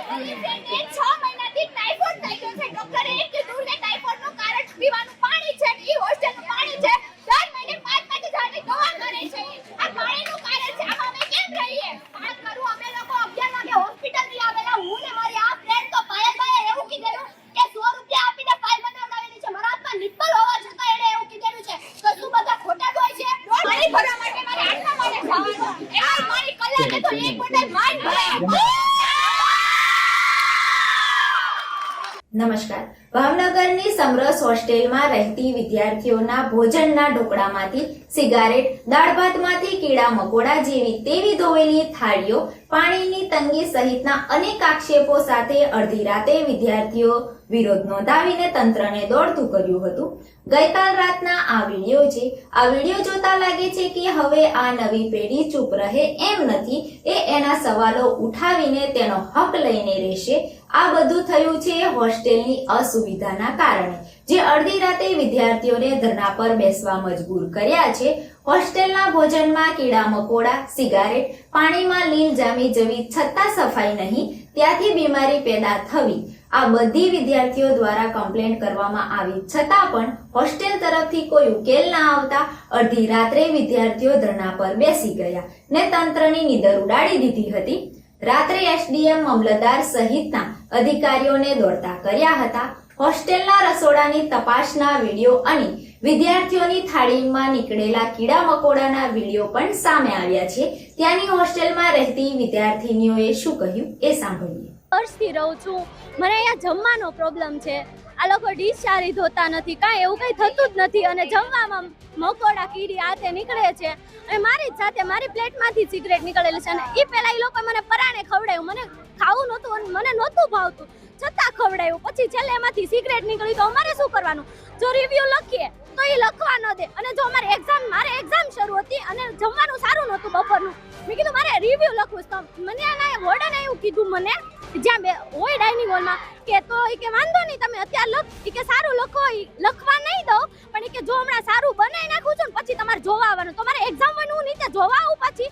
એ 6 મહિનાથી ટાઇફોઇડ થઈ ગયો છે. ડોક્ટરે એ કીધું કે ટાઇફોઇડનું કારણ પીવાનું પાણી છે. એ હોસ્ટેલનું પાણી છે. દર મહિને 5 હજારની દવા કરે છે. આ પાણીનું કારણ છે. આમાં અમે કેમ રહીએ? વાત કરું, અમે લોકો 11 વાગે હોસ્પિટલથી આવેલા. હું ને મારી આ ફ્રેન્ડ તો પાયલભાઈએ એવું કીધેલું કે 100 રૂપિયા આપીને ફાઇલ બનાવડાવેલી છે. મારા હાથમાં નિપ્પલ હોવા છતાં એણે એવું કીધેલું છે. તો શું બધા ખોટા હોય છે? પાણી ભરવા માટે મારે આટલા માટે જવાનું. એમાં મારી કલાકે તો એક બોટલ વાઈન ભરાય. નમસ્કાર. ભાવનગરની સમરસ હોસ્ટેલમાં રહેતી વિદ્યાર્થીઓના ભોજનના ઢોકળામાંથી સિગારેટ, દાળ ભાતમાંથી કીડા મકોડા જેવી તેવી ધોવેલી થાળીઓ, પાણીની તંગી સહિતના અનેક આક્ષેપો સાથે અડધી રાતે વિદ્યાર્થીઓ વિરોધ નોંધાવીને તંત્રને દોડતું કર્યું હતું. ગઈકાલ રાતના આ વિડીયો છે. આ વિડીયો જોતા લાગે છે કે હવે આ નવી પેઢી ચૂપ રહે એમ નથી. એના સવાલો ઉઠાવીને તેનો હક લઈને રહેશે. આ બધું થયું છે હોસ્ટેલની અસુવિધાના કારણે, જે અડધી રાતે વિદ્યાર્થીઓને ધરણા પર બેસવા મજબૂર કર્યા છે. હોસ્ટેલના ભોજનમાં કીડા મકોડા, સિગારેટ, પાણીમાં લીલ જામી જવી છતાં સફાઈ નહીં, ત્યાંથી બીમારી પેદા થવી, આ બધી વિદ્યાર્થીઓ દ્વારા કમ્પ્લેન્ટ કરવામાં આવી છતાં પણ હોસ્ટેલ તરફથી કોઈ ઉકેલ ના આવતા અડધી રાત્રે વિદ્યાર્થીઓ ધરણા પર બેસી ગયા ને તંત્રની નીંદર ઉડાડી દીધી હતી. રાત્રે એસડીએમ, મામલતદાર સહિતના અધિકારીઓને દોડતા કર્યા હતા. હોસ્ટેલના રસોડાની તપાસના વિડીયો અને વિદ્યાર્થીઓની થાળીમાં નીકળેલા કીડા મકોડાના વિડીયો પણ સામે આવ્યા છે. ત્યાંની હોસ્ટેલમાં રહેતી વિદ્યાર્થીનીઓએ શું કહ્યું એ સાંભળીએ. વર્ષથી રહું છું. મને અહીંયા જમવાનો પ્રોબ્લેમ છે. આ લોકો ડીશ સારી ધોતા નથી, કાંઈ એવું કંઈ થતું જ નથી અને જમવામાં મકોડા કીડી આ તે નીકળે છે. અને મારી જ સાથે મારી પ્લેટમાંથી સિગરેટ નીકળેલી છે અને એ પહેલાં એ લોકો મને પરાણે ખવડાવ્યું. મને ખાવું નહોતું અને મને નહોતું ભાવતું છતાં ખવડાવ્યું. પછી છેલ્લે એમાંથી સિગરેટ નીકળી તો અમારે શું કરવાનું? જો રિવ્યુ લખીએ તો એ લખવા ન દે. અને જો મારે એક્ઝામ શરૂ હતી અને જમવાનું સારું નહોતું બપોરનું, મેં કીધું મારે રિવ્યુ લખવું તો મને આના વોર્ડને એવું કીધું મને જ્યાં હોય ડાઇનિંગ હોલમાં કે તો એ કે વાંધો નહીં તમે અત્યારે લખ, એ કે સારું લખો, લખવા નહીં દઉં પણ એ કે જો હમણાં સારું બનાવી નાખું છું ને પછી તમારે જોવા આવવાનું. તો મારે એક્ઝામ હોય હું નીચે જોવા આવું પછી